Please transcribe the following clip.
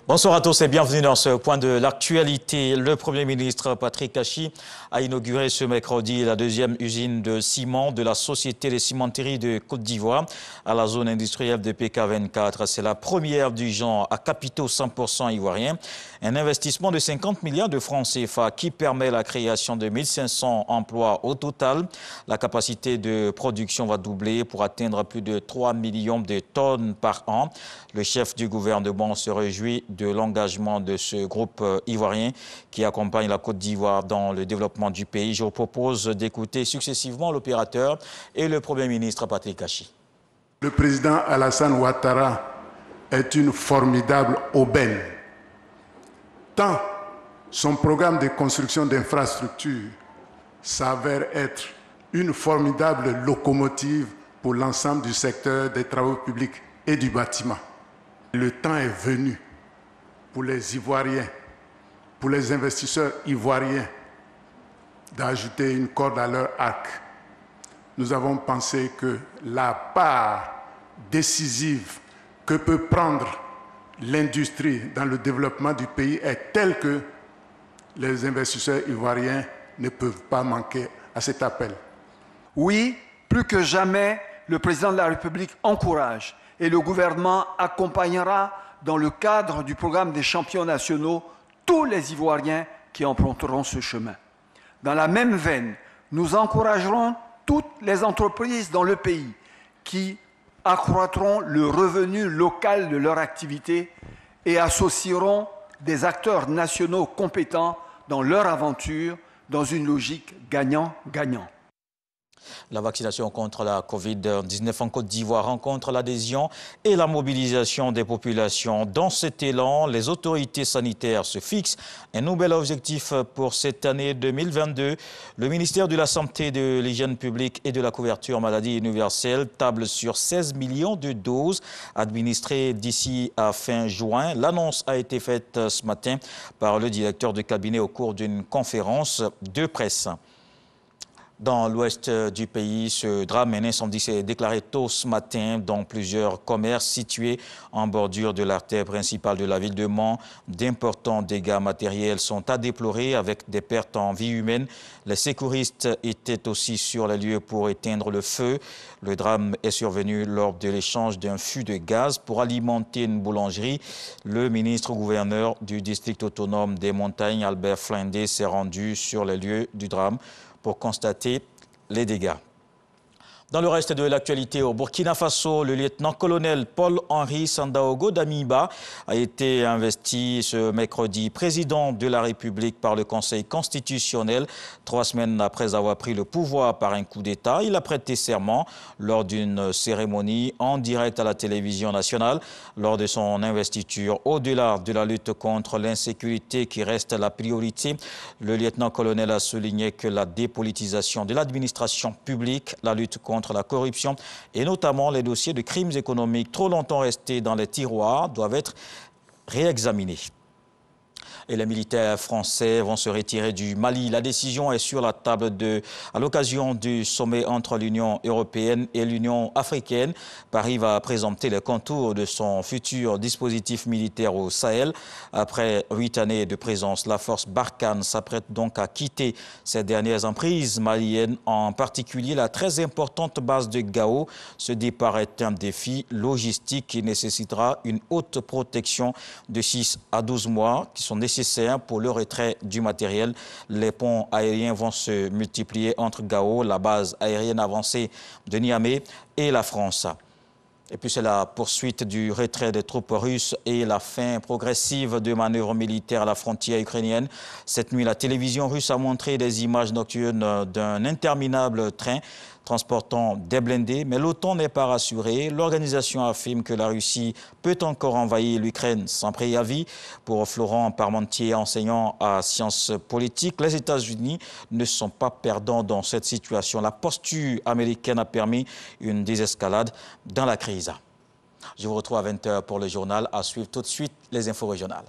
Bonsoir à tous et bienvenue dans ce point de l'actualité. Le Premier ministre Patrick Kachis a inauguré ce mercredi la deuxième usine de ciment de la Société des cimenteries de Côte d'Ivoire à la zone industrielle de PK24. C'est la première du genre à capitaux 100% ivoiriens. Un investissement de 50 milliards de francs CFA qui permet la création de 1500 emplois au total. La capacité de production va doubler pour atteindre plus de 3 millions de tonnes par an. Le chef du gouvernement se réjouit de l'engagement de ce groupe ivoirien qui accompagne la Côte d'Ivoire dans le développement du pays. Je vous propose d'écouter successivement l'opérateur et le Premier ministre Patrick Kachis. Le président Alassane Ouattara est une formidable aubaine. Tant son programme de construction d'infrastructures s'avère être une formidable locomotive pour l'ensemble du secteur des travaux publics et du bâtiment. Le temps est venu pour les Ivoiriens, pour les investisseurs ivoiriens, d'ajouter une corde à leur arc. Nous avons pensé que la part décisive que peut prendre l'industrie dans le développement du pays est telle que les investisseurs ivoiriens ne peuvent pas manquer à cet appel. Oui, plus que jamais, le président de la République encourage et le gouvernement accompagnera dans le cadre du programme des champions nationaux tous les Ivoiriens qui emprunteront ce chemin. Dans la même veine, nous encouragerons toutes les entreprises dans le pays qui accroîtront le revenu local de leur activité et associeront des acteurs nationaux compétents dans leur aventure dans une logique gagnant-gagnant. La vaccination contre la Covid-19 en Côte d'Ivoire rencontre l'adhésion et la mobilisation des populations. Dans cet élan, les autorités sanitaires se fixent un nouvel objectif pour cette année 2022. Le ministère de la Santé, de l'Hygiène publique et de la couverture maladie universelle table sur 16 millions de doses administrées d'ici à fin juin. L'annonce a été faite ce matin par le directeur de cabinet au cours d'une conférence de presse. Dans l'ouest du pays, ce drame, un incendie s'est déclaré tôt ce matin dans plusieurs commerces situés en bordure de l'artère principale de la ville de Mans. D'importants dégâts matériels sont à déplorer avec des pertes en vie humaine. Les secouristes étaient aussi sur les lieux pour éteindre le feu. Le drame est survenu lors de l'échange d'un fût de gaz pour alimenter une boulangerie. Le ministre-gouverneur du district autonome des montagnes, Albert Flindé, s'est rendu sur les lieux du drame pour constater les dégâts. Dans le reste de l'actualité, au Burkina Faso, le lieutenant-colonel Paul-Henri Sandaogo Damiba a été investi ce mercredi président de la République par le Conseil constitutionnel. 3 semaines après avoir pris le pouvoir par un coup d'État, il a prêté serment lors d'une cérémonie en direct à la télévision nationale. Lors de son investiture, au-delà de la lutte contre l'insécurité qui reste la priorité, le lieutenant-colonel a souligné que la dépolitisation de l'administration publique, la lutte contre la corruption et notamment les dossiers de crimes économiques trop longtemps restés dans les tiroirs doivent être réexaminés. Et les militaires français vont se retirer du Mali. La décision est sur la table à l'occasion du sommet entre l'Union européenne et l'Union africaine. Paris va présenter les contours de son futur dispositif militaire au Sahel. Après 8 années de présence, la force Barkhane s'apprête donc à quitter ses dernières emprises maliennes, en particulier la très importante base de Gao. Ce départ est un défi logistique qui nécessitera une haute protection de 6 à 12 mois qui sont nécessaires pour le retrait du matériel. Les ponts aériens vont se multiplier entre Gao, la base aérienne avancée de Niamey et la France. Et puis c'est la poursuite du retrait des troupes russes et la fin progressive de manœuvres militaires à la frontière ukrainienne. Cette nuit, la télévision russe a montré des images nocturnes d'un interminable train transportant des blindés, mais l'OTAN n'est pas rassurée. L'organisation affirme que la Russie peut encore envahir l'Ukraine sans préavis. Pour Florent Parmentier, enseignant à sciences politiques, les États-Unis ne sont pas perdants dans cette situation. La posture américaine a permis une désescalade dans la crise. Je vous retrouve à 20h pour le journal. À suivre tout de suite les infos régionales.